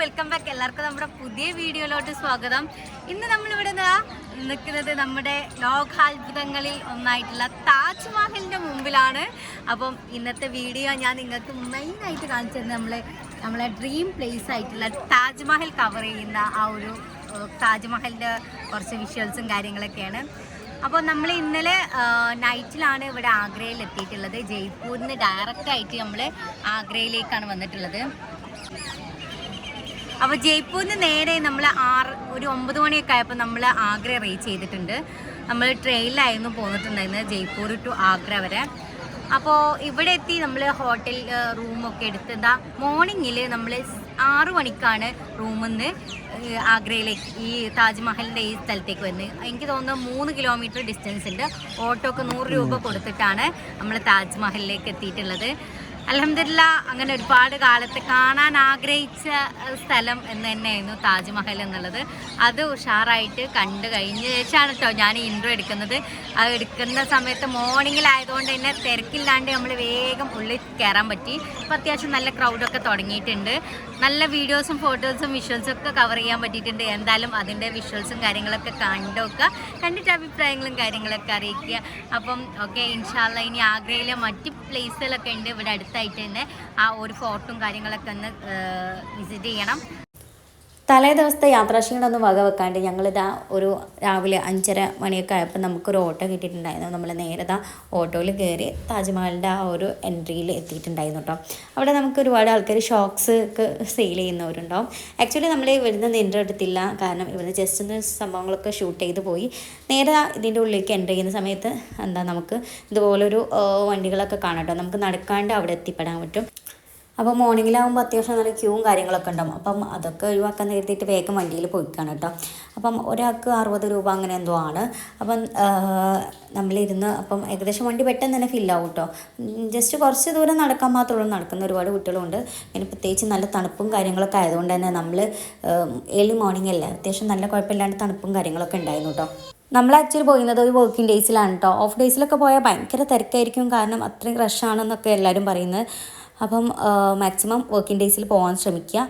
Welcome back. എല്ലാവർക്കും നമ്മുടെ പുതിയ വീഡിയോയിലോട്ട് സ്വാഗതം. ഇന്ന് നമ്മളിവിടെ നിൽക്കുന്നത് നമ്മുടെ ലോകാത്ഭുതങ്ങളിൽ ഒന്നായിട്ടുള്ള താജ്മഹലിൻ്റെ മുമ്പിലാണ്. അപ്പം ഇന്നത്തെ വീഡിയോ ഞാൻ നിങ്ങൾക്ക് മെയിനായിട്ട് കാണിച്ചു തരുന്നത് നമ്മളെ ഡ്രീം പ്ലേസ് ആയിട്ടുള്ള താജ്മഹൽ കവർ ചെയ്യുന്ന ആ ഒരു താജ്മഹലിൻ്റെ കുറച്ച് വിഷ്വൽസും കാര്യങ്ങളൊക്കെയാണ്. അപ്പോൾ നമ്മൾ ഇന്നലെ നൈറ്റിലാണ് ഇവിടെ ആഗ്രയിൽ എത്തിയിട്ടുള്ളത്. ജയ്പൂരിൽ നിന്ന് ഡയറക്റ്റായിട്ട് നമ്മൾ ആഗ്രയിലേക്കാണ് വന്നിട്ടുള്ളത്. അപ്പോൾ ജയ്പൂരിൽ നിന്ന് നേരെ നമ്മൾ ഒരു 9 മണിയൊക്കെ ആയപ്പോൾ നമ്മൾ ആഗ്ര റീച്ച് ചെയ്തിട്ടുണ്ട്. നമ്മൾ ട്രെയിനിലായിരുന്നു പോന്നിട്ടുണ്ടായിരുന്നത് ജയ്പൂർ ടു ആഗ്ര വരെ. അപ്പോൾ ഇവിടെ എത്തി നമ്മൾ ഹോട്ടൽ റൂമൊക്കെ എടുത്ത് മോർണിംഗിൽ നമ്മൾ 6 മണിക്കാണ് റൂമിൽ നിന്ന് ആഗ്രയിലേക്ക് ഈ താജ്മഹലിൻ്റെ ഈ സ്ഥലത്തേക്ക് വരുന്നത്. എനിക്ക് തോന്നുന്നു 3 കിലോമീറ്റർ ഡിസ്റ്റൻസ് ഉണ്ട്. ഓട്ടോക്ക് 100 രൂപ കൊടുത്തിട്ടാണ് നമ്മൾ താജ്മഹലിലേക്ക് എത്തിയിട്ടുള്ളത്. അൽഹംദുലില്ലാ അങ്ങനെ ഒരുപാട് കാലത്ത് കാണാൻ ആഗ്രഹിച്ച സ്ഥലം എന്ന് തന്നെയായിരുന്നു താജ്മഹൽ എന്നുള്ളത്. അത് ഉഷാറായിട്ട് കണ്ടു കഴിഞ്ഞ ശേഷമാണ് കേട്ടോ ഞാൻ ഇൻട്രോ എടുക്കുന്നത്. അത് എടുക്കുന്ന സമയത്ത് മോർണിംഗിലായതുകൊണ്ട് തന്നെ തിരക്കില്ലാണ്ട് നമ്മൾ വേഗം ഉള്ളിൽ കയറാൻ പറ്റി. ഇപ്പോൾ അത്യാവശ്യം നല്ല ക്രൗഡൊക്കെ തുടങ്ങിയിട്ടുണ്ട്. നല്ല വീഡിയോസും ഫോട്ടോസും വിഷ്വൽസും ഒക്കെ കവർ ചെയ്യാൻ പറ്റിയിട്ടുണ്ട്. എന്തായാലും അതിൻ്റെ വിഷ്വൽസും കാര്യങ്ങളൊക്കെ കണ്ടിട്ട് അഭിപ്രായങ്ങളും കാര്യങ്ങളൊക്കെ അറിയിക്കുക. അപ്പം ഓക്കെ, ഇൻഷാല്ലാ ഇനി ആഗ്രയിലെ മറ്റ് പ്ലേസുകളൊക്കെ ഉണ്ട് ഇവിടെ അടുത്തായിട്ട് തന്നെ. ആ ഒരു ഫോർട്ടും കാര്യങ്ങളൊക്കെ ഒന്ന് വിസിറ്റ് ചെയ്യണം. തലേ ദിവസത്തെ യാത്രാക്ഷീണമൊന്നും വകവെക്കാണ്ട് ഞങ്ങളിതാ ഒരു രാവിലെ 5:30 മണിയൊക്കെ ആയപ്പോൾ നമുക്കൊരു ഓട്ടോ കിട്ടിയിട്ടുണ്ടായിരുന്നു. നമ്മൾ നേരെ ഓട്ടോയിൽ കയറി താജ്മഹലിൻ്റെ ആ ഒരു എൻട്രിയിൽ എത്തിയിട്ടുണ്ടായിരുന്നു കേട്ടോ. അവിടെ നമുക്ക് ഒരുപാട് ആൾക്കാർ ഷോക്സ് ഒക്കെ സെയിൽ ചെയ്യുന്നവരുണ്ടാവും. ആക്ച്വലി നമ്മൾ ഇവിടുന്ന് എൻട്രി എടുത്തില്ല, കാരണം ഇവിടുന്ന് ജസ്റ്റ് ഒന്ന് സംഭവങ്ങളൊക്കെ ഷൂട്ട് ചെയ്ത് പോയി. നേരെ ഇതിൻ്റെ ഉള്ളിലേക്ക് എൻട്രി ചെയ്യുന്ന സമയത്ത് നമുക്ക് ഇതുപോലൊരു വണ്ടികളൊക്കെ കാണാം കേട്ടോ. നമുക്ക് നടക്കാണ്ട് അവിടെ എത്തിപ്പെടാൻ പറ്റും. അപ്പോൾ മോർണിംഗിലാകുമ്പോൾ അത്യാവശ്യം നല്ല ക്യൂവും കാര്യങ്ങളൊക്കെ ഉണ്ടാവും. അപ്പം അതൊക്കെ ഒഴിവാക്കാൻ നേരത്തിയിട്ട് വേഗം വണ്ടിയിൽ പോയിക്കാണ് കേട്ടോ. അപ്പം ഒരാൾക്ക് 60 രൂപ അങ്ങനെ എന്തോ ആണ്. അപ്പം നമ്മളിരുന്ന് ഏകദേശം വണ്ടി പെട്ടെന്ന് തന്നെ ഫില്ലാവും കേട്ടോ. ജസ്റ്റ് കുറച്ച് ദൂരം നടക്കാൻ മാത്രമേ ഉള്ളൂ. നടക്കുന്ന ഒരുപാട് കുട്ടികളുണ്ട്. പിന്നെ പ്രത്യേകിച്ച് നല്ല തണുപ്പും കാര്യങ്ങളൊക്കെ ആയതുകൊണ്ട് തന്നെ നമ്മൾ ഏർലി മോർണിംഗ് അല്ലേ, അത്യാവശ്യം നല്ല കുഴപ്പമില്ലാണ്ട് തണുപ്പും കാര്യങ്ങളൊക്കെ ഉണ്ടായിരുന്നു കേട്ടോ. നമ്മൾ ആക്ച്വലി പോയിരുന്നത് ഒരു വർക്കിംഗ് ഡേയ്സിലാണ് കേട്ടോ. ഓഫ് ഡേയ്സിലൊക്കെ പോയാൽ ഭയങ്കര തിരക്കായിരിക്കും, കാരണം അത്രയും റഷാണെന്നൊക്കെ എല്ലാവരും പറയുന്നത്. അപ്പം മാക്സിമം വർക്കിംഗ് ഡേയ്സിൽ പോകാൻ ശ്രമിക്കുക.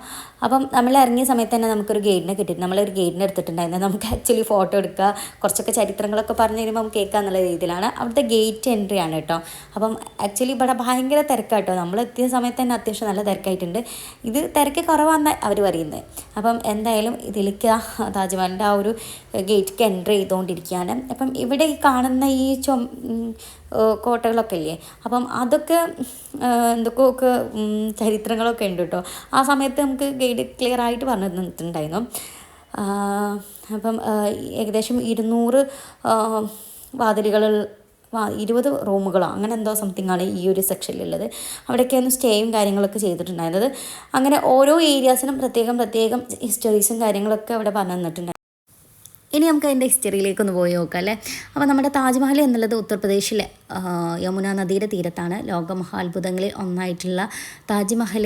അപ്പം നമ്മൾ ഇറങ്ങിയ സമയത്ത് തന്നെ നമുക്കൊരു ഗൈഡിനെ കിട്ടിയിട്ട് നമ്മളൊരു ഗൈഡിനെ എടുത്തിട്ടുണ്ടായിരുന്നു. നമുക്ക് ആക്ച്വലി ഫോട്ടോ എടുക്കുക, കുറച്ചൊക്കെ ചരിത്രങ്ങളൊക്കെ പറഞ്ഞു തരുമ്പോൾ നമുക്ക് കേൾക്കുക എന്നുള്ള രീതിയിലാണ്. അവിടുത്തെ ഗേറ്റ് എൻട്രി ആണ് കേട്ടോ. അപ്പം ആക്ച്വലി ഇവിടെ ഭയങ്കര തിരക്കാട്ടോ. നമ്മൾ എത്തിയ സമയത്ത് തന്നെ അത്യാവശ്യം നല്ല തിരക്കായിട്ടുണ്ട്. ഇത് തിരക്ക് കുറവാണെന്ന് അവർ പറയുന്നത്. അപ്പം എന്തായാലും ഇതിലേക്ക് താജ്മഹലിൻ്റെ ആ ഒരു ഗേറ്റിലേക്ക് എൻട്രി ചെയ്തുകൊണ്ടിരിക്കുകയാണ്. അപ്പം ഇവിടെ ഈ കാണുന്ന ഈ കോട്ടകളൊക്കെ ഇല്ലേ, അപ്പം അതൊക്കെ എന്തൊക്കെയൊക്കെ ചരിത്രങ്ങളൊക്കെ ഉണ്ട് കേട്ടോ. ആ സമയത്ത് നമുക്ക് ഗൈഡ് ക്ലിയർ ആയിട്ട് പറഞ്ഞു തന്നിട്ടുണ്ടായിരുന്നു. അപ്പം ഏകദേശം 200 വാതിലുകൾ 20 റൂമുകളോ അങ്ങനെ എന്തോ സംതിങ് ആണ് ഈ ഒരു സെക്ഷനിലുള്ളത്. അവിടെയൊക്കെയാണ് സ്റ്റേയും കാര്യങ്ങളൊക്കെ ചെയ്തിട്ടുണ്ടായിരുന്നത്. അങ്ങനെ ഓരോ ഏരിയാസിനും പ്രത്യേകം ഹിസ്റ്ററീസും കാര്യങ്ങളൊക്കെ അവിടെ പറഞ്ഞു തന്നിട്ടുണ്ടായിരുന്നു. ഇനി നമുക്ക് അതിൻ്റെ ഹിസ്റ്ററിയിലേക്കൊന്ന് പോയി നോക്കാം അല്ലേ. അപ്പോൾ നമ്മുടെ താജ്മഹൽ എന്നുള്ളത് ഉത്തർപ്രദേശിലെ യമുന നദിയുടെ തീരത്താണ്. ലോകമഹാത്ഭുതങ്ങളിൽ ഒന്നായിട്ടുള്ള താജ്മഹൽ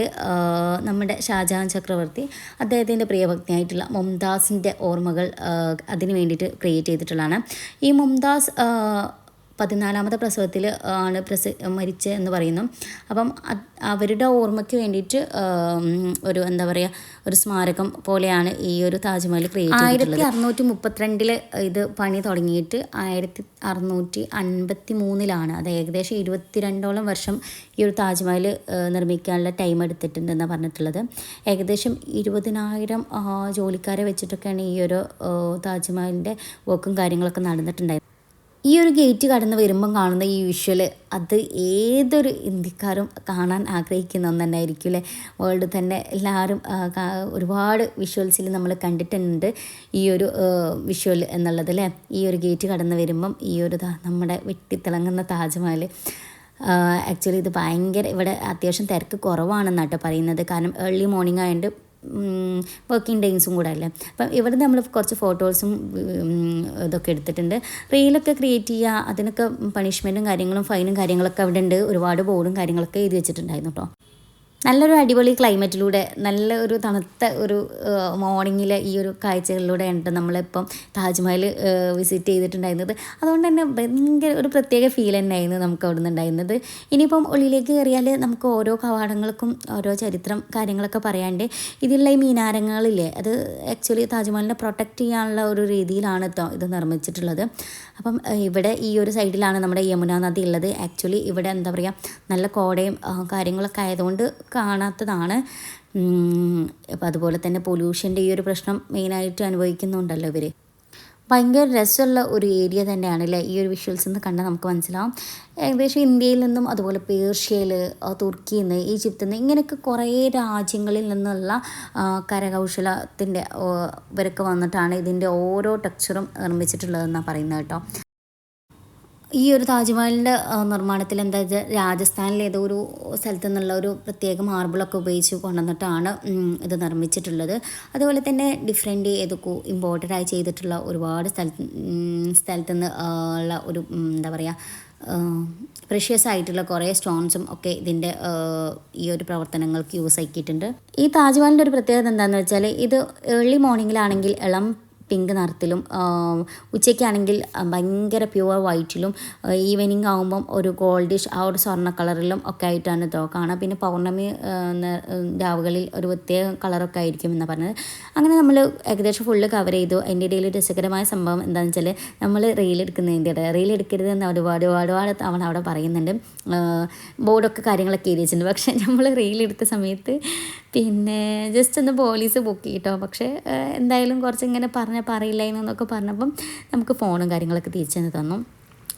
നമ്മുടെ ഷാജഹാൻ ചക്രവർത്തി അദ്ദേഹത്തിൻ്റെ പ്രിയഭക്തിയായിട്ടുള്ള മുംതാസിൻ്റെ ഓർമ്മകൾ അതിന് വേണ്ടിയിട്ട് ക്രിയേറ്റ് ചെയ്തിട്ടുള്ളതാണ്. ഈ മുംതാസ് 14ാമത്തെ പ്രസവത്തിൽ ആണ് മരിച്ചതെന്ന് പറയുന്നു. അപ്പം അവരുടെ ഓർമ്മയ്ക്ക് വേണ്ടിയിട്ട് ഒരു ഒരു സ്മാരകം പോലെയാണ് ഈ ഒരു താജ്മഹൽ ക്രിയേറ്റ് ചെയ്തിട്ടുള്ളത്. 1632 ഇത് പണി തുടങ്ങിയിട്ട് 1653 അത് ഏകദേശം 22ഓളം വർഷം ഈ ഒരു താജ്മഹൽ നിർമ്മിക്കാനുള്ള ടൈം എടുത്തിട്ടുണ്ടെന്നാണ് പറഞ്ഞിട്ടുള്ളത്. ഏകദേശം 20,000 ജോലിക്കാരെ വെച്ചിട്ടൊക്കെയാണ് ഈ ഒരു താജ്മഹലിൻ്റെ വർക്കും കാര്യങ്ങളൊക്കെ നടന്നിട്ടുണ്ടായത്. ഈ ഒരു ഗേറ്റ് കടന്ന് വരുമ്പം കാണുന്ന ഈ വിഷ്വൽ അത് ഏതൊരു ഇന്ത്യക്കാരും കാണാൻ ആഗ്രഹിക്കുന്ന ഒന്ന് തന്നെ ആയിരിക്കും അല്ലേ. വേൾഡ് തന്നെ എല്ലാവരും ഒരുപാട് വിഷ്വൽസിൽ നമ്മൾ കണ്ടിട്ടുണ്ട് ഈ ഒരു വിഷ്വൽ എന്നുള്ളത് അല്ലേ. ഈ ഒരു ഗേറ്റ് കടന്ന് വരുമ്പം ഈ ഒരു നമ്മുടെ വെട്ടിത്തിളങ്ങുന്ന താജ്മഹൽ. ആക്ച്വലി ഇത് ഭയങ്കര ഇവിടെ അത്യാവശ്യം തിരക്ക് കുറവാണെന്നാട്ടോ പറയുന്നത്, കാരണം ഏർലി മോർണിംഗ് ആയതുകൊണ്ട് വർക്കിംഗ് ഡേയ്സും കൂടെ അല്ലേ. അപ്പം ഇവിടെ നമ്മൾ കുറച്ച് ഫോട്ടോസും ഇതൊക്കെ എടുത്തിട്ടുണ്ട്. റീലൊക്കെ ക്രിയേറ്റ് ചെയ്യുക, അതിനൊക്കെ പണിഷ്മെൻറ്റും കാര്യങ്ങളും ഫൈനും കാര്യങ്ങളൊക്കെ അവിടെ ഉണ്ട്. ഒരുപാട് ബോർഡും കാര്യങ്ങളൊക്കെ എഴുതി വെച്ചിട്ടുണ്ടായിരുന്നു കേട്ടോ. നല്ലൊരു അടിപൊളി ക്ലൈമറ്റിലൂടെ നല്ല ഒരു തണുത്ത ഒരു മോർണിംഗിൽ ഈ ഒരു കാഴ്ചകളിലൂടെയാണ് നമ്മളിപ്പം താജ്മഹൽ വിസിറ്റ് ചെയ്തിട്ടുണ്ടായിരുന്നത്. അതുകൊണ്ട് തന്നെ ഭയങ്കര ഒരു പ്രത്യേക ഫീൽ തന്നെയായിരുന്നു നമുക്ക് അവിടെ നിന്ന് ഉണ്ടായിരുന്നത്. ഇനിയിപ്പം ഉള്ളിലേക്ക് കയറിയാൽ നമുക്ക് ഓരോ കവാടങ്ങൾക്കും ഓരോ ചരിത്രം കാര്യങ്ങളൊക്കെ പറയാണ്ട് ഇതിലുള്ള ഈ മീനാരങ്ങളില്ലേ അത് ആക്ച്വലി താജ്മഹലിനെ പ്രൊട്ടക്റ്റ് ചെയ്യാനുള്ള ഒരു രീതിയിലാണ് കേട്ടോ ഇത് നിർമ്മിച്ചിട്ടുള്ളത്. അപ്പം ഇവിടെ ഈ ഒരു സൈഡിലാണ് നമ്മുടെ യമുന നദി ഉള്ളത്. ആക്ച്വലി ഇവിടെ എന്താ പറയുക നല്ല കോടയും കാര്യങ്ങളൊക്കെ ആയതുകൊണ്ട് കാണാത്തതാണ്. അപ്പം അതുപോലെ തന്നെ പൊല്യൂഷൻ്റെ ഈ ഒരു പ്രശ്നം മെയിനായിട്ട് അനുഭവിക്കുന്നുണ്ടല്ലോ ഇവർ. ഭയങ്കര രസമുള്ള ഒരു ഏരിയ തന്നെയാണ് അല്ലേ ഈ ഒരു വിഷ്വൽസ് നിന്ന് കണ്ടാൽ നമുക്ക് മനസ്സിലാവും. ഏകദേശം ഇന്ത്യയിൽ നിന്നും അതുപോലെ പേർഷ്യയിൽ, തുർക്കിയിൽ നിന്ന്, ഈജിപ്തിൽ നിന്ന് ഇങ്ങനെയൊക്കെ കുറേ രാജ്യങ്ങളിൽ നിന്നുള്ള കരകൗശലത്തിൻ്റെ ഇവരൊക്കെ വന്നിട്ടാണ് ഇതിൻ്റെ ഓരോ ടെക്സ്ചറും നിർമ്മിച്ചിട്ടുള്ളതെന്നാണ് പറയുന്നത് കേട്ടോ. ഈ ഒരു താജ്മഹലിൻ്റെ നിർമ്മാണത്തിൽ എന്താ വെച്ചാൽ രാജസ്ഥാനിലെ ഏതോ ഒരു സ്ഥലത്തു നിന്നുള്ള ഒരു പ്രത്യേക മാർബിളൊക്കെ ഉപയോഗിച്ച് കൊണ്ടുവന്നിട്ടാണ് ഇത് നിർമ്മിച്ചിട്ടുള്ളത്. അതുപോലെ തന്നെ ഡിഫറെൻ്റ് ഏതൊക്കെ ഇമ്പോർട്ടൻ്റായി ചെയ്തിട്ടുള്ള ഒരുപാട് സ്ഥലത്തു നിന്ന് ഉള്ള ഒരു എന്താ പറയുക പ്രഷ്യസ് ആയിട്ടുള്ള കുറേ സ്റ്റോൺസും ഒക്കെ ഇതിൻ്റെ ഈ ഒരു പ്രവർത്തനങ്ങൾക്ക് യൂസ് ആക്കിയിട്ടുണ്ട്. ഈ താജ്മഹലിൻ്റെ ഒരു പ്രത്യേകത എന്താണെന്ന് വെച്ചാൽ ഇത് ഏർലി മോർണിംഗിലാണെങ്കിൽ ഇളം പിങ്ക് നിറത്തിലും ഉച്ചയ്ക്കാണെങ്കിൽ ഭയങ്കര പ്യുവർ വൈറ്റിലും ഈവനിങ് ആകുമ്പം ഒരു ഗോൾഡിഷ് ആ ഒരു സ്വർണ്ണ കളറിലും ഒക്കെ ആയിട്ടാണ് കാണാം. പിന്നെ പൗർണമി രാവുകളിൽ ഒരു പ്രത്യേക കളറൊക്കെ ആയിരിക്കും എന്നാണ് പറഞ്ഞത്. അങ്ങനെ നമ്മൾ ഏകദേശം ഫുള്ള് കവർ ചെയ്തു. അതിൻ്റെ ഇടയിൽ ഒരു രസകരമായ സംഭവം എന്താണെന്ന് വെച്ചാൽ നമ്മൾ റീലെടുക്കുന്നതിൻ്റെ ഇടയിൽ റീലെടുക്കരുതെന്ന് ഒരുപാട് തവണ അവിടെ പറയുന്നുണ്ട്. ബോർഡൊക്കെ കാര്യങ്ങളൊക്കെ എഴുതി വെച്ചിട്ടുണ്ട്. പക്ഷേ നമ്മൾ റീലെടുത്ത സമയത്ത് പിന്നെ ജസ്റ്റ് ഒന്ന് പോലീസ് ബുക്ക് ചെയ്തോ. പക്ഷേ എന്തായാലും കുറച്ചിങ്ങനെ പറയില്ല എന്നൊക്കെ പറഞ്ഞപ്പം നമുക്ക് ഫോണും കാര്യങ്ങളൊക്കെ തിരിച്ചു തന്നു.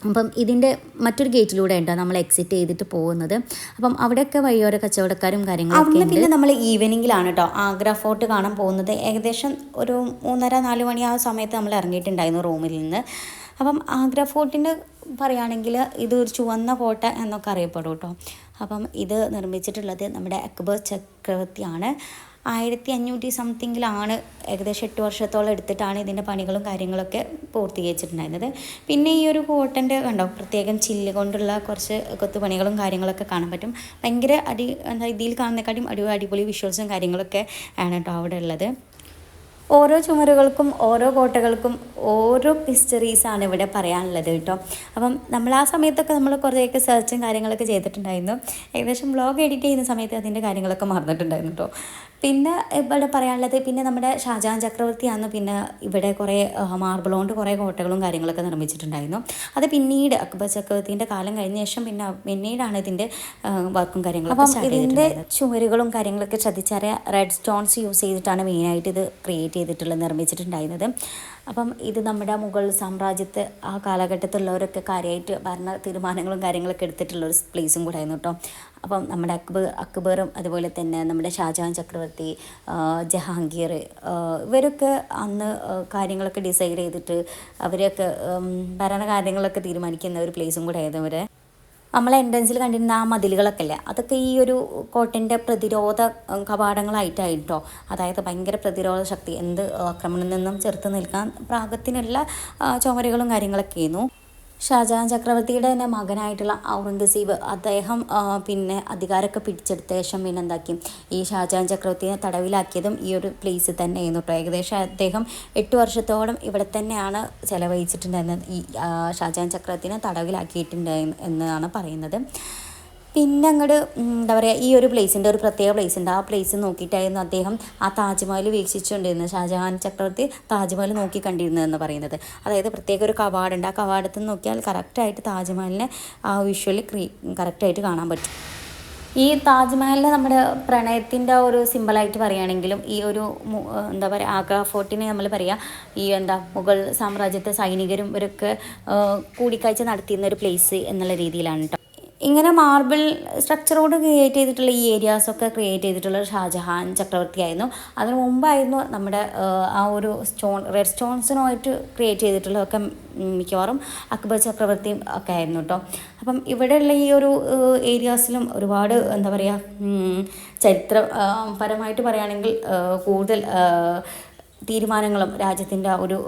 അപ്പം ഇതിൻ്റെ മറ്റൊരു ഗേറ്റിലൂടെ ഉണ്ടോ നമ്മൾ എക്സിറ്റ് ചെയ്തിട്ട് പോകുന്നത്. അപ്പം അവിടെയൊക്കെ വഴിയോര കച്ചവടക്കാരും കാര്യങ്ങളൊക്കെ. പിന്നെ നമ്മൾ ഈവനിങ്ങിലാണ് കേട്ടോ ആഗ്ര ഫോർട്ട് കാണാൻ പോകുന്നത്. ഏകദേശം ഒരു 3:30-4 മണി ആ സമയത്ത് നമ്മൾ ഇറങ്ങിയിട്ടുണ്ടായിരുന്നു റൂമിൽ നിന്ന്. അപ്പം ആഗ്ര ഫോർട്ടിന് പറയുകയാണെങ്കിൽ ഇത് ഒരു ചുവന്ന കോട്ട എന്നൊക്കെ അറിയപ്പെടും കേട്ടോ. അപ്പം ഇത് നിർമ്മിച്ചിട്ടുള്ളത് നമ്മുടെ അക്ബർ ചക്രവർത്തിയാണ്. 1500 സംതിങ്ങിലാണ്. ഏകദേശം 8 വർഷത്തോളം എടുത്തിട്ടാണ് ഇതിൻ്റെ പണികളും കാര്യങ്ങളൊക്കെ പൂർത്തീകരിച്ചിട്ടുണ്ടായിരുന്നത്. പിന്നെ ഈ ഒരു കോട്ടൻ്റെ കണ്ടോ പ്രത്യേകം ചില്ല് കൊണ്ടുള്ള കുറച്ച് കൊത്തുപണികളും കാര്യങ്ങളൊക്കെ കാണാൻ പറ്റും. ഭയങ്കര ഇതിൽ കാണുന്നതിനെക്കാട്ടും അടിപൊളി വിഷ്വൽസും കാര്യങ്ങളൊക്കെ ആണ് കേട്ടോ അവിടെ ഉള്ളത്. ഓരോ ചുമരുകൾക്കും ഓരോ കോട്ടകൾക്കും ഓരോ ഹിസ്റ്ററീസാണ് ഇവിടെ പറയാനുള്ളത് കേട്ടോ. അപ്പം നമ്മൾ ആ സമയത്തൊക്കെ നമ്മൾ കുറേയൊക്കെ സെർച്ചും കാര്യങ്ങളൊക്കെ ചെയ്തിട്ടുണ്ടായിരുന്നു. ഏകദേശം വ്ളോഗ് എഡിറ്റ് ചെയ്യുന്ന സമയത്ത് അതിൻ്റെ കാര്യങ്ങളൊക്കെ മറന്നിട്ടുണ്ടായിരുന്നു കേട്ടോ. പിന്നെ ഇവിടെ പറയാനുള്ളത് പിന്നെ നമ്മുടെ ഷാജഹാൻ ചക്രവർത്തിയാണ് പിന്നെ ഇവിടെ കുറേ മാർബിൾ കൊണ്ട് കുറേ കോട്ടകളും കാര്യങ്ങളൊക്കെ നിർമ്മിച്ചിട്ടുണ്ടായിരുന്നു. അത് പിന്നീട് അക്ബർ ചക്രവർത്തിൻ്റെ കാലം കഴിഞ്ഞ ശേഷം പിന്നീടാണ് ഇതിൻ്റെ വർക്കും കാര്യങ്ങളൊക്കെ. അപ്പം ഇതിൻ്റെ ചുമരുകളും കാര്യങ്ങളൊക്കെ ശ്രദ്ധിച്ചറിയാം റെഡ് സ്റ്റോൺസ് യൂസ് ചെയ്തിട്ടാണ് മെയിനായിട്ട് ഇത് ക്രിയേറ്റ് ചെയ്തിട്ടുള്ളത് നിർമ്മിച്ചിട്ടുണ്ടായിരുന്നത്. അപ്പം ഇത് നമ്മുടെ മുഗൾ സാമ്രാജ്യത്തെ ആ കാലഘട്ടത്തിലുള്ളവരൊക്കെ കാര്യമായിട്ട് ഭരണ തീരുമാനങ്ങളും കാര്യങ്ങളൊക്കെ എടുത്തിട്ടുള്ളൊരു പ്ലേസും കൂടെ ആയിരുന്നു കേട്ടോ. അപ്പം നമ്മുടെ അക്ബറും അതുപോലെ തന്നെ നമ്മുടെ ഷാജഹാൻ ചക്രവർത്തി, ജഹാംഗീർ ഇവരൊക്കെ അന്ന് കാര്യങ്ങളൊക്കെ ഡിസൈഡ് ചെയ്തിട്ട് അവരൊക്കെ ഭരണകാര്യങ്ങളൊക്കെ തീരുമാനിക്കുന്ന ഒരു പ്ലേസും കൂടെ ആയിരുന്നു ഇവരെ. നമ്മളെ എൻട്രൻസിൽ കണ്ടിരുന്ന ആ മതിലുകളൊക്കെ അല്ലേ അതൊക്കെ ഈ ഒരു കോട്ടൻ്റെ പ്രതിരോധ കവാടങ്ങളായിട്ടായിട്ടോ. അതായത് ഭയങ്കര പ്രതിരോധ ശക്തി എന്ത് ആക്രമണത്തിൽ നിന്നും ചെറുത്ത് നിൽക്കാൻ പാകത്തിനുള്ള ചുമരുകളും കാര്യങ്ങളൊക്കെ ആയിരുന്നു. ഷാജഹാൻ ചക്രവർത്തിയുടെ തന്നെ മകനായിട്ടുള്ള ഔറംഗസീബ് അദ്ദേഹം പിന്നെ അധികാരമൊക്കെ പിടിച്ചെടുത്ത ശേഷം പിന്നെ എന്താക്കി ഈ ഷാജഹാൻ ചക്രവർത്തിയെ തടവിലാക്കിയതും ഈ ഒരു പ്ലേസിൽ തന്നെയായിരുന്നു കേട്ടോ. ഏകദേശം അദ്ദേഹം 8 വർഷത്തോളം ഇവിടെ തന്നെയാണ് ചെലവഴിച്ചിട്ടുണ്ടായിരുന്നത്. ഈ ഷാജഹാൻ ചക്രവർത്തിനെ തടവിലാക്കിയിട്ടുണ്ടായിരുന്നു എന്നാണ് പറയുന്നത്. പിന്നെ അങ്ങോട്ട് എന്താ പറയുക ഈ ഒരു പ്ലേസിൻ്റെ ഒരു പ്രത്യേക പ്ലേസ് ഉണ്ട്. ആ പ്ലേസ് നോക്കിയിട്ടായിരുന്നു അദ്ദേഹം ആ താജ്മഹൽ വീക്ഷിച്ചുകൊണ്ടിരുന്നത്. ഷാജഹാൻ ചക്രവർത്തി താജ്മഹൽ നോക്കി കണ്ടിരുന്നതെന്ന് പറയുന്നത്. അതായത് പ്രത്യേക ഒരു കവാടമുണ്ട്. ആ കവാടത്തിൽ നിന്ന് നോക്കിയാൽ കറക്റ്റായിട്ട് താജ്മഹലിനെ ആ വിഷ്വലി കറക്റ്റായിട്ട് കാണാൻ പറ്റും. ഈ താജ്മഹലിനെ നമ്മുടെ പ്രണയത്തിൻ്റെ ഒരു സിമ്പിളായിട്ട് പറയുകയാണെങ്കിലും ഈ ഒരു എന്താ പറയുക ആഗ്ര ഫോർട്ടിനെ നമ്മൾ പറയുക ഈ മുഗൾ സാമ്രാജ്യത്തെ സൈനികരും ഇവരൊക്കെ കൂടിക്കാഴ്ച നടത്തിയിരുന്ന ഒരു പ്ലേസ് എന്നുള്ള രീതിയിലാണ് കേട്ടോ. ഇങ്ങനെ മാർബിൾ സ്ട്രക്ചറോട് ക്രിയേറ്റ് ചെയ്തിട്ടുള്ള ഈ ഏരിയാസൊക്കെ ക്രിയേറ്റ് ചെയ്തിട്ടുള്ള ഷാജഹാൻ ചക്രവർത്തിയായിരുന്നു. അതിനു മുമ്പായിരുന്നു നമ്മുടെ ആ ഒരു റെഡ് സ്റ്റോൺസിനുമായിട്ട് ക്രിയേറ്റ് ചെയ്തിട്ടുള്ളതൊക്കെ മിക്കവാറും അക്ബർ ചക്രവർത്തിയും ഒക്കെ ആയിരുന്നു കേട്ടോ. അപ്പം ഇവിടെയുള്ള ഈ ഒരു ഏരിയാസിലും ഒരുപാട് എന്താ പറയുക ചരിത്രപരമായിട്ട് പറയുകയാണെങ്കിൽ കൂടുതൽ തീരുമാനങ്ങളും രാജ്യത്തിൻ്റെ ഒരു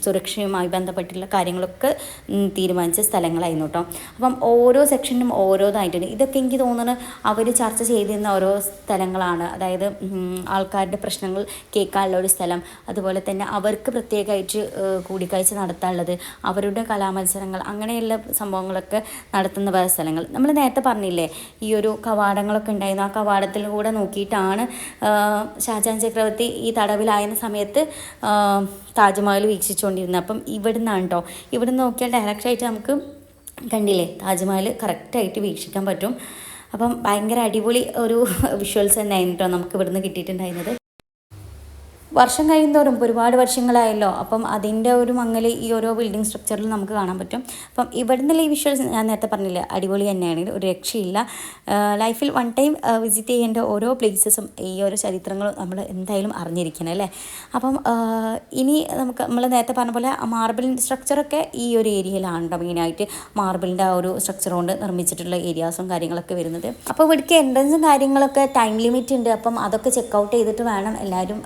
സുരക്ഷയുമായി ബന്ധപ്പെട്ടുള്ള കാര്യങ്ങളൊക്കെ തീരുമാനിച്ച സ്ഥലങ്ങളായിരുന്നു കേട്ടോ. അപ്പം ഓരോ സെക്ഷനും ഓരോതായിട്ടുണ്ട്. ഇതൊക്കെ എനിക്ക് തോന്നുന്നത് അവർ ചർച്ച ചെയ്തിരുന്ന ഓരോ സ്ഥലങ്ങളാണ്. അതായത് ആൾക്കാരുടെ പ്രശ്നങ്ങൾ കേൾക്കാനുള്ള ഒരു സ്ഥലം, അതുപോലെ തന്നെ അവർക്ക് പ്രത്യേകമായിട്ട് കൂടിക്കാഴ്ച നടത്താനുള്ളത്, അവരുടെ കലാമത്സരങ്ങൾ, അങ്ങനെയുള്ള സംഭവങ്ങളൊക്കെ നടത്തുന്ന വേറെ സ്ഥലങ്ങൾ. നമ്മൾ നേരത്തെ പറഞ്ഞില്ലേ ഈ ഒരു കവാടങ്ങളൊക്കെ ഉണ്ടായിരുന്നു. ആ കവാടത്തിലൂടെ നോക്കിയിട്ടാണ് ഷാജഹാൻ ചക്രവർത്തി ഈ തടവിലായിരുന്ന സമയത്ത് താജ്മഹൽ വീക്ഷിച്ചുകൊണ്ടിരുന്നത്. അപ്പം ഇവിടെ നിന്നാണ് കേട്ടോ. ഇവിടെ നിന്ന് നോക്കിയാൽ ഡയറക്റ്റായിട്ട് നമുക്ക് കണ്ടില്ലേ താജ്മഹൽ കറക്റ്റായിട്ട് വീക്ഷിക്കാൻ പറ്റും. അപ്പം ഭയങ്കര അടിപൊളി ഒരു വിഷ്വൽസ് തന്നെയായിരുന്നു കേട്ടോ നമുക്ക് ഇവിടുന്ന് കിട്ടിയിട്ടുണ്ടായിരുന്നത്. വർഷം കഴിയുന്തോറും ഒരുപാട് വർഷങ്ങളായല്ലോ. അപ്പം അതിൻ്റെ ഒരു മങ്ങൽ ഈ ഓരോ ബിൽഡിംഗ് സ്ട്രക്ചറിൽ നമുക്ക് കാണാൻ പറ്റും. അപ്പം ഇവിടെ നിന്നുള്ള ഈ വിഷ്വൽസ് ഞാൻ നേരത്തെ പറഞ്ഞില്ല, അടിപൊളി തന്നെയാണ്, ഒരു രക്ഷയില്ല. ലൈഫിൽ വൺ ടൈം വിസിറ്റ് ചെയ്യേണ്ട ഓരോ പ്ലേസസും ഈ ഓരോ ചരിത്രങ്ങളും നമ്മൾ എന്തായാലും അറിഞ്ഞിരിക്കണം അല്ലേ. അപ്പം ഇനി നമ്മൾ നേരത്തെ പറഞ്ഞ പോലെ മാർബിൾ സ്ട്രക്ചറൊക്കെ ഈ ഒരു ഏരിയയിലാണ് കേട്ടോ മെയിനായിട്ട് മാർബിളിൻ്റെ ആ ഒരു സ്ട്രക്ചർ കൊണ്ട് നിർമ്മിച്ചിട്ടുള്ള ഏരിയാസും കാര്യങ്ങളൊക്കെ വരുന്നത്. അപ്പോൾ ഇവിടേക്ക് എൻട്രൻസും കാര്യങ്ങളൊക്കെ ടൈം ലിമിറ്റ് ഉണ്ട്. അപ്പം അതൊക്കെ ചെക്കൗട്ട് ചെയ്തിട്ട് വേണം എല്ലാവരും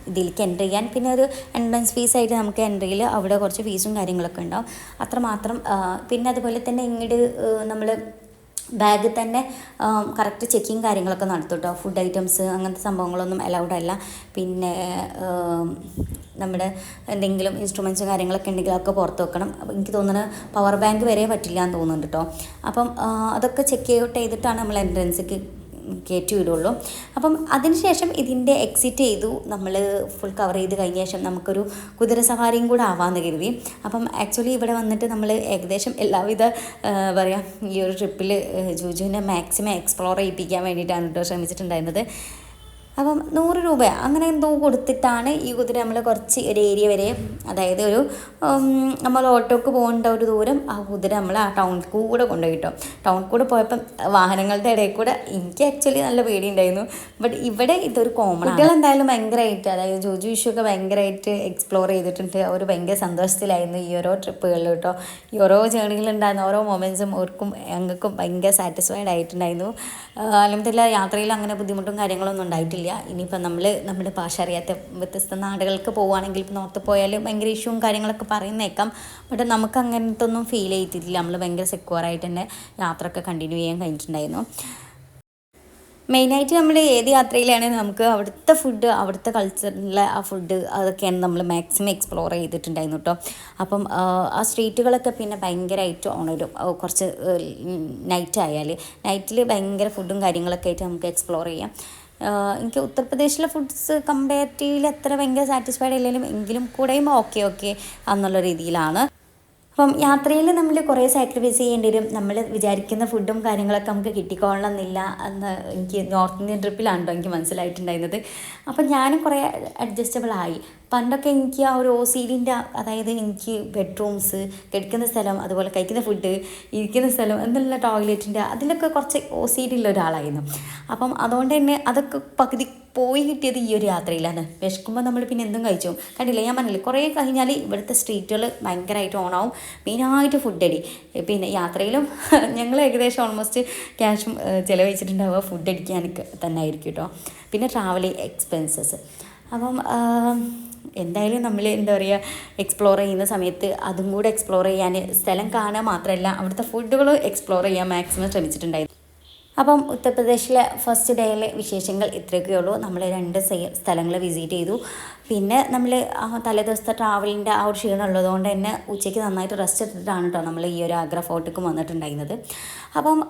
ഇതിലേക്ക് എൻ്റർ ചെയ്യാൻ. പിന്നെ ഒരു എൻട്രൻസ് ഫീസായിട്ട് നമുക്ക് എൻട്രിയിൽ അവിടെ കുറച്ച് ഫീസും കാര്യങ്ങളൊക്കെ ഉണ്ടാവും, അത്രമാത്രം. പിന്നെ അതുപോലെ തന്നെ ഇങ്ങോട്ട് നമ്മൾ ബാഗിൽ തന്നെ കറക്റ്റ് ചെക്കിങ് കാര്യങ്ങളൊക്കെ നടത്തും കേട്ടോ. ഫുഡ് ഐറ്റംസ് അങ്ങനത്തെ സംഭവങ്ങളൊന്നും അലൗഡ് അല്ല. പിന്നെ നമ്മുടെ എന്തെങ്കിലും ഇൻസ്ട്രുമെൻറ്റ്സും കാര്യങ്ങളൊക്കെ ഉണ്ടെങ്കിൽ അതൊക്കെ പുറത്ത് വെക്കണം. അപ്പോൾ എനിക്ക് തോന്നുന്നത് പവർ ബാങ്ക് വരെ പറ്റില്ല എന്ന് തോന്നുന്നുണ്ട് കേട്ടോ. അപ്പം അതൊക്കെ ചെക്ക് ഔട്ട് ചെയ്തിട്ടാണ് നമ്മൾ എൻട്രൻസിക്ക് കയറ്റി വിടുള്ളൂ. അപ്പം അതിനുശേഷം ഇതിൻ്റെ എക്സിറ്റ് ചെയ്തു. നമ്മൾ ഫുൾ കവർ ചെയ്ത് കഴിഞ്ഞ ശേഷം നമുക്കൊരു കുതിര സവാരിയും കൂടെ ആവാമെന്ന് കരുതി. അപ്പം ആക്ച്വലി ഇവിടെ വന്നിട്ട് നമ്മൾ ഏകദേശം എല്ലാവിധ പറയുക ഈ ഒരു ട്രിപ്പിൽ ജൂജുവിനെ മാക്സിമം എക്സ്പ്ലോർ ചെയ്യിപ്പിക്കാൻ വേണ്ടിയിട്ടാണ് കേട്ടോ ശ്രമിച്ചിട്ടുണ്ടായിരുന്നത്. അപ്പം 100 രൂപ അങ്ങനെ എന്തോ കൊടുത്തിട്ടാണ് ഈ കുതിര നമ്മൾ കുറച്ച് ഒരു ഏരിയ വരെ, അതായത് ഒരു നമ്മൾ ഓട്ടോക്ക് പോകേണ്ട ഒരു ദൂരം ആ കുതിര നമ്മൾ ആ ടൗണിൽ കൂടെ കൊണ്ടുപോയി കേട്ടോ. ടൗണിൽ കൂടെ പോയപ്പം വാഹനങ്ങളുടെ ഇടയിൽ കൂടെ എനിക്ക് ആക്ച്വലി നല്ല പേടിയുണ്ടായിരുന്നു. ബട്ട് ഇവിടെ ഇതൊരു കോമൺ. കുട്ടികൾ എന്തായാലും ഭയങ്കരമായിട്ട്, അതായത് ജോജു വിഷുവൊക്കെ ഭയങ്കരമായിട്ട് എക്സ്പ്ലോർ ചെയ്തിട്ടുണ്ട്. അവർ ഭയങ്കര സന്തോഷത്തിലായിരുന്നു ഈ ഓരോ ട്രിപ്പുകളിൽ കേട്ടോ. ഈ ഓരോ ജേണിയിലുണ്ടായിരുന്ന ഓരോ മൊമെൻറ്റ്സും ഓർക്കും ഞങ്ങൾക്കും ഭയങ്കര സാറ്റിസ്ഫൈഡ് ആയിട്ടുണ്ടായിരുന്നു. അൽഹംദുലില്ലാ യാത്രയിൽ അങ്ങനെ ബുദ്ധിമുട്ടും കാര്യങ്ങളൊന്നും ഉണ്ടായിട്ടില്ല. ഇനിയിപ്പോൾ നമ്മൾ നമ്മുടെ ഭാഷ അറിയാത്ത വ്യത്യസ്ത നാടുകൾക്ക് പോവുകയാണെങ്കിൽ ഇപ്പോൾ നോർത്ത് പോയാൽ ഭയങ്കര ഇഷ്യൂവും കാര്യങ്ങളൊക്കെ പറയുന്നേക്കാം. ബട്ട് നമുക്ക് അങ്ങനത്തെ ഒന്നും ഫീൽ ചെയ്തിട്ടില്ല. നമ്മൾ ഭയങ്കര സെക്യൂറായിട്ട് തന്നെ യാത്രയൊക്കെ കണ്ടിന്യൂ ചെയ്യാൻ കഴിഞ്ഞിട്ടുണ്ടായിരുന്നു. മെയിനായിട്ട് നമ്മൾ ഏത് യാത്രയിലാണെങ്കിൽ നമുക്ക് അവിടുത്തെ ഫുഡ്, അവിടുത്തെ കൾച്ചറിലെ ആ ഫുഡ് അതൊക്കെയാണ് നമ്മൾ മാക്സിമം എക്സ്പ്ലോർ ചെയ്തിട്ടുണ്ടായിരുന്നു കേട്ടോ. അപ്പം ആ സ്ട്രീറ്റുകളൊക്കെ പിന്നെ ഭയങ്കരമായിട്ട് ഉണരും. കുറച്ച് നൈറ്റ് ആയാൽ നൈറ്റിൽ ഭയങ്കര ഫുഡും കാര്യങ്ങളൊക്കെ ആയിട്ട് നമുക്ക് എക്സ്പ്ലോർ ചെയ്യാം. എനിക്ക് ഉത്തർപ്രദേശിലെ ഫുഡ്സ് കമ്പാരിറ്റീവ്ലി അത്ര ഭയങ്കര സാറ്റിസ്ഫൈഡ് ഇല്ലെങ്കിലും എങ്കിലും കൂടെയും ഓക്കെ എന്നുള്ള രീതിയിലാണ്. അപ്പം യാത്രയിൽ നമ്മൾ കുറേ സാക്രിഫൈസ് ചെയ്യേണ്ടി വരും. നമ്മൾ വിചാരിക്കുന്ന ഫുഡും കാര്യങ്ങളൊക്കെ നമുക്ക് കിട്ടിക്കൊള്ളണമെന്നില്ല എന്ന് എനിക്ക് നോർത്ത് ഇന്ത്യൻ ട്രിപ്പിലാണ് കേട്ടോ എനിക്ക് മനസ്സിലായിട്ടുണ്ടായിരുന്നത്. അപ്പം ഞാനും കുറേ അഡ്ജസ്റ്റബിളായി. പണ്ടൊക്കെ എനിക്ക് ആ ഒരു OCDൻ്റെ, അതായത് എനിക്ക് ബെഡ്റൂംസ്, കിടക്കുന്ന സ്ഥലം, അതുപോലെ കഴിക്കുന്ന ഫുഡ്, ഇരിക്കുന്ന സ്ഥലം എന്നുള്ള ടോയ്ലറ്റിൻ്റെ അതിലൊക്കെ കുറച്ച് OCD ഉള്ള ഒരാളായിരുന്നു. അപ്പം അതുകൊണ്ട് തന്നെ അതൊക്കെ പകുതി പോയി കിട്ടിയത് ഈ ഒരു യാത്രയിലാണ്. വിശക്കുമ്പോൾ നമ്മൾ പിന്നെ എന്തും കഴിച്ചു കണ്ടില്ലേ, ഞാൻ പറഞ്ഞില്ലേ കുറേ കഴിഞ്ഞാൽ ഇവിടുത്തെ സ്ട്രീറ്റുകൾ ഭയങ്കരമായിട്ട് ഓണാവും. മെയിനായിട്ട് ഫുഡ് അടി. പിന്നെ യാത്രയിലും ഞങ്ങൾ ഏകദേശം ഓൾമോസ്റ്റ് ക്യാഷും ചിലവഴിച്ചിട്ടുണ്ടാവുക ഫുഡ് അടിക്കാനൊക്കെ തന്നെ ആയിരിക്കും കേട്ടോ. പിന്നെ ട്രാവൽ എക്സ്പെൻസസ്. അപ്പം എന്തായാലും നമ്മൾ എന്താ പറയുക എക്സ്പ്ലോർ ചെയ്യുന്ന സമയത്ത് അതും കൂടെ എക്സ്പ്ലോർ ചെയ്യാൻ, സ്ഥലം കാണാൻ മാത്രമല്ല അവിടുത്തെ ഫുഡുകൾ എക്സ്പ്ലോർ ചെയ്യാൻ മാക്സിമം ശ്രമിച്ചിട്ടുണ്ടായിരുന്നു. അപ്പം ഉത്തർപ്രദേശിലെ ഫസ്റ്റ് ഡേയിലെ വിശേഷങ്ങൾ ഇത്രയൊക്കെ ഉള്ളൂ. നമ്മൾ 2 സ്ഥലങ്ങൾ വിസിറ്റ് ചെയ്തു. പിന്നെ നമ്മൾ തലേദിവസത്തെ ട്രാവലിൻ്റെ ആ ഒരു ക്ഷീണം ഉള്ളതുകൊണ്ട് തന്നെ ഉച്ചയ്ക്ക് നന്നായിട്ട് റെസ്റ്റ് എടുത്തിട്ടാണ് കേട്ടോ നമ്മൾ ഈ ഒരു ആഗ്ര ഫോർട്ടിക്ക് വന്നിട്ടുണ്ടായിരുന്നത്. അപ്പം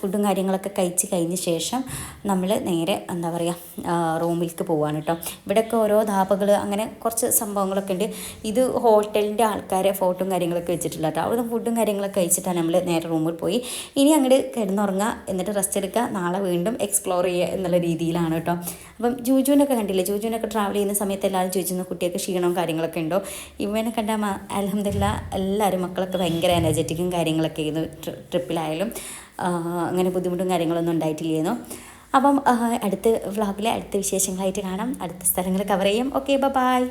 ഫുഡും കാര്യങ്ങളൊക്കെ കഴിച്ച് കഴിഞ്ഞ ശേഷം നമ്മൾ നേരെ എന്താ പറയുക റൂമിലേക്ക് പോവാണ് കേട്ടോ. ഇവിടെയൊക്കെ ഓരോ ധാബകൾ അങ്ങനെ കുറച്ച് സംഭവങ്ങളൊക്കെ ഉണ്ട്. ഇത് ഹോട്ടലിൻ്റെ ആൾക്കാരെ ഫോട്ടോയും കാര്യങ്ങളൊക്കെ വെച്ചിട്ടില്ല കേട്ടോ. അവിടുന്ന് ഫുഡും കാര്യങ്ങളൊക്കെ കഴിച്ചിട്ടാണ് നമ്മൾ നേരെ റൂമിൽ പോയി. ഇനി അങ്ങോട്ട് കിടന്നുറങ്ങുക, എന്നിട്ട് റെസ്റ്റ് എടുക്കുക, നാളെ വീണ്ടും എക്സ്പ്ലോർ ചെയ്യുക എന്നുള്ള രീതിയിലാണ് കേട്ടോ. അപ്പം ജൂജുവിനൊക്കെ കണ്ടില്ലേ, ജൂജുവിനൊക്കെ ട്രാവൽ ചെയ്യുന്ന സമയത്ത് എല്ലാവരും ചോദിച്ചിരുന്നു കുട്ടിയൊക്കെ ക്ഷീണവും കാര്യങ്ങളൊക്കെ ഉണ്ടോ. ഇവനെ കണ്ടാൽ അൽഹംദുലില്ലാ എല്ലാവരും മക്കളൊക്കെ ഭയങ്കര എനർജറ്റിക്കും കാര്യങ്ങളൊക്കെ ആയിരുന്നു. ട്രിപ്പിലായാലും അങ്ങനെ ബുദ്ധിമുട്ടും കാര്യങ്ങളൊന്നും ഉണ്ടായിട്ടില്ലായിരുന്നു. അപ്പം അടുത്ത വ്ളോഗിലെ അടുത്ത വിശേഷങ്ങളായിട്ട് കാണാം, അടുത്ത സ്ഥലങ്ങൾ കവർ ചെയ്യാം. Okay, by.